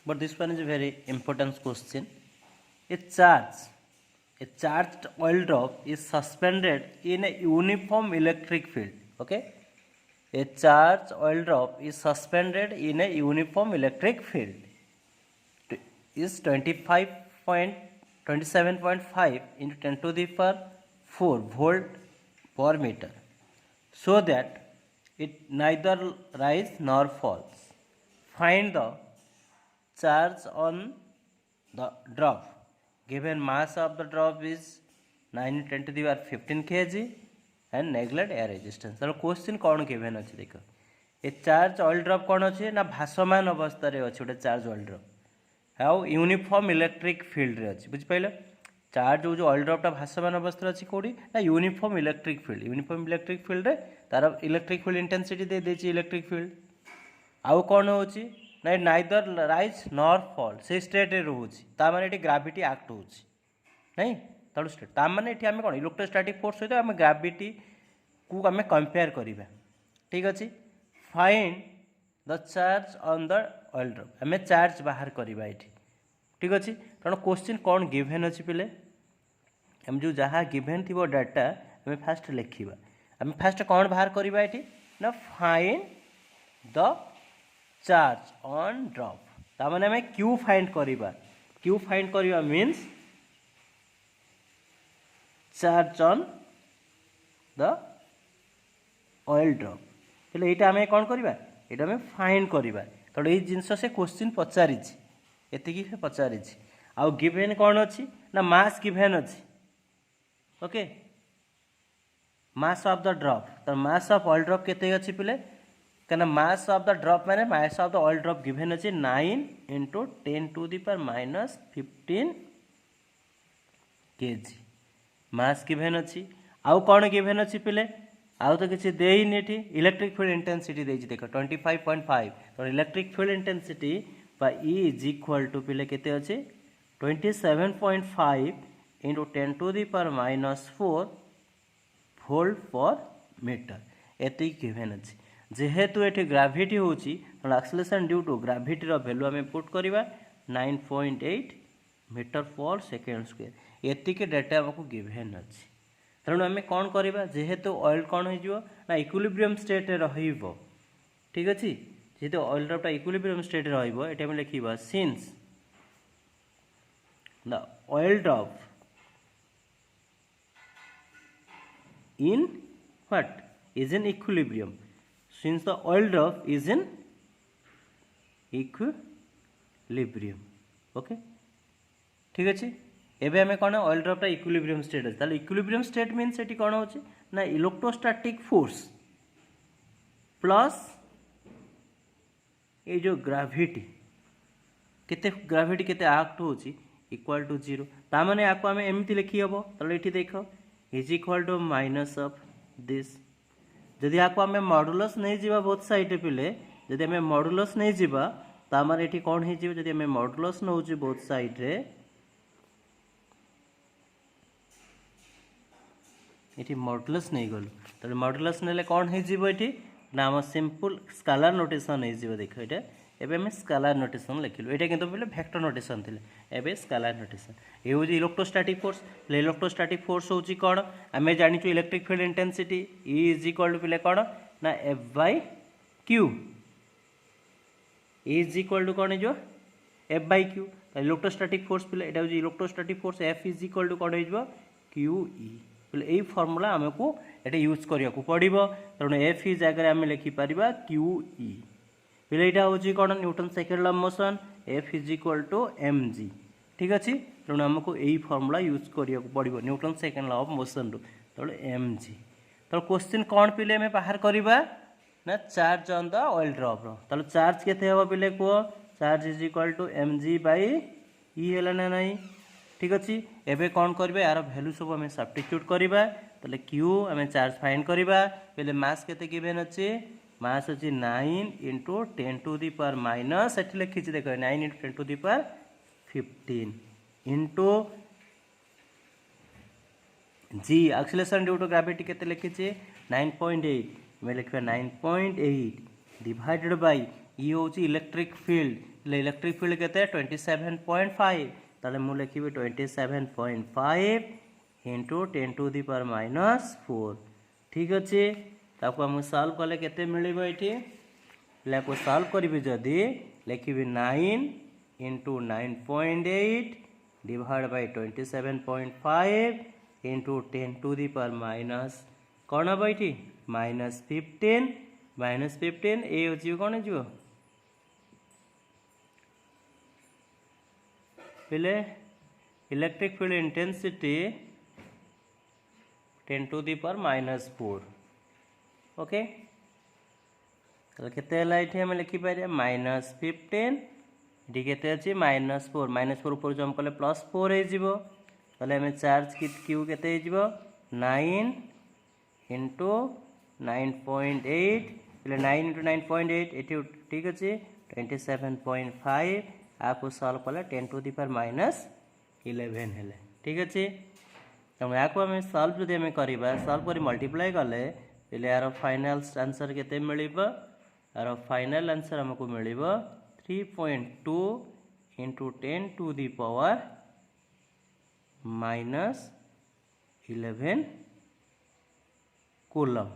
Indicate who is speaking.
Speaker 1: but this one is a very important question. A charged oil drop is suspended in a uniform electric field. Okay, a charged oil drop is suspended in a uniform electric field. Is 27.5 into 10 to the power 4 volt per meter, so that it neither rise nor falls. Find the charge on the drop. Given mass of the drop is 9 into 10 to the power 15 kg and neglect air resistance. तो question कौन given अच्छे देख, ए charge oil drop कौन अच्छे ना भासमान अवस्था रे अच्छे गोटे charge oil drop how uniform electric field रे अच्छे बुझिपाइल। चार्ज जो ऑयल ड्रॉपटा भासमान अवस्था अच्छी कौटी ना uniform electric field. Uniform electric field रे तार इलेक्ट्रिक फील्ड इंटेंसिटी दे देछि इलेक्ट्रिक फील्ड। आउ कौन होछि ना नाइदर राइज नॉर फॉल से स्टेट रे रहउछि, ता माने एटी ग्रेविटी एक्ट होछि नहीं तळु स्टेट। ता माने एटी हमें कोन इलेक्ट्रोस्टैटिक फोर्स सहित हमें ग्रेविटी को हमें कंपेयर करिबा। ठीक अछि, find the charge on the oil drop. हमें चार्ज बाहर करिबा एटी। ठीक अछि, कारण क्वेश्चन कौन गिवन अछि पिले, हम जो जहाँ गिवन थी वो डाटा हमें फास्ट लिखिबा। हमें फास्ट कौन बाहर करिबा एटी ना find the charge on drop. तामाने हमें क्यू फाइंड करिबा। क्यू फाइंड करिबा means charge on the oil drop. हेले एटा हमें कौन करिबा, एटा हमें फाइंड करिबा। तो ये जिनस से क्वेश्चन पचारिछि, एतिकी से पचारिछि। आउ गिवन कौन अछि ना मास गिवन अछि। Okay, mass of the drop. तो मास ऑफ ऑयल ड्रॉप केते अछि पिले, कहना मास ऑफ द ड्रॉप माने mass of the oil drop given अछि 9 into 10 to the power minus 15 kg mass given अछि। आउ कौन गिवन अछि पिले, आउ तो किसी देइनि एठी। इलेक्ट्रिक फील्ड इंटेंसिटी देछि देखो 25.5। तो इलेक्ट्रिक फील्ड इंटेंसिटी बा E इज इक्वल टू पिले केते अछि 27.5 into 10 to the power minus 4 volt per meter एति गिवन अछि। जेहेतु एठी ग्रेविटी होछि तो एक्सेलरेशन ड्यू टू ग्रेविटी रो वैल्यू हमें पुट करिबा 9.8 मीटर पर सेकेंड स्क्वायर। एति के डाटा हमको गिवन अछि। तेणु आम कौन करवा, जेहेतु ऑयल कौन हो ना इक्विलिब्रियम स्टेट रहिबो। ठीक अछि, जेहेतु ऑयल ड्रॉपटा इक्विलिब्रियम स्टेट रहिबो एटा हम लिखिबा since the oil drop in what is in equilibrium, since the oil drop is in equilibrium. Okay, ठीक अच्छे। एबे हमें कौन ऑयल ड्रॉपटा इक्विलिब्रियम स्टेट अच्छे। ताले इक्विलिब्रियम स्टेट मीन्स एटी कौन होची ना इलेक्ट्रोस्टैटिक फोर्स प्लस ये जो ग्रेविटी केते ग्रेविटी केते एक्ट होची इक्वल टू 0। ता माने आपको हमें एमती लिखि हबो। ताले एठी देखो is equal to minus of this. जदि आपको हमें मॉडुलस नहीं जीवा बोथ साइड पिले, जदि हमें मॉडुलस नहीं जीवा ता माने एठी कौन हे जीव, जदि हमें मॉडुलस नउची बोथ साइड रे एठी मॉडुलस नहीं गलो। तो मॉडुलस नेले कौन हे जीव एठी ना हम सिंपल स्केलर नोटेशन हे जीव। देखो एटा एबे हम स्केलर नोटेशन लिखिलु। एटा किंतु पहिले वेक्टर नोटेशन थिले, एबे स्केलर नोटेशन। ए होजी इलेक्ट्रोस्टैटिक फोर्स। इलेक्ट्रोस्टैटिक फोर्स होची कोन हमें जानि छु electric field intensity E is equal to पहिले कोन ना F by Q। E is equal to कोन जो F by Q। Electrostatic force पहिले एटा होजी electrostatic force F is equal to कोन हेजबो QE। पहिले एई फार्मूला हमको एटा यूज करिया को पड़िबो। तरण F इज जगह हम लिखि परिबा QE। पहिले एटा होची कोन Newton second law motion F is equal to mg। ठीक अछि, तेणु हमको यही फॉर्मूला यूज करिया को पड़िबो Newton second law of motion रो। तो mg। तो क्वेश्चन कौन पिले हमें बाहर करिबा ना charge on the oil drop रो। तो चार्ज केते हबो पिले को charge is equal to mg by E हैला ना नहीं। ठीक अछि, एबे कौन करबे यार वैल्यू सब हमें सब्स्टिट्यूट करिबा। तले q हमें चार्ज फाइंड करिबा। पहिले मास केते गिवन अछि, मास अछि 9 into 10 to the power minus एठी लिखि छि देखो 9 into 10 to the power 15 into g acceleration due to gravity केते लिखि छि 9.8 मैं लिखबा 9.8 डिवाइडेड बाय ई होची इलेक्ट्रिक फील्ड इलेक्ट्रिक फील्ड केते 27.5 ताले मु लिखिबि 27.5 इंटू 10 टू दी पावर -4 ठीक अच्छे ताको हम सॉल्व कले केते मिलिबो एठी को सॉल्व करी जदि लिखिबि 9 into 9.8 divide by 27.5 into 10 to the power minus कौन हम ये -15 ए हो कौन हो पहले electric field intensity 10 to the power -4 okay केते हम लिखिपर -15 ये केते अच्छी -4 ऊपर जम्प कले +4 हो चार्ज क्यू केते 9 इंटू 9.8 9 इंटू 9.8 ये ठीक अच्छे 27.5 आपको सॉल्व कले 10 टू दी पावर -11 है ठीक अच्छे तेणु या सॉल्व जो आम करवा सॉल्व कर मल्टीप्लाई कले पहले यार फाइनल आंसर केते मिलिबो यार फाइनल आंसर हमको मिलिबो 3.2 into 10 to the power -11 coulomb.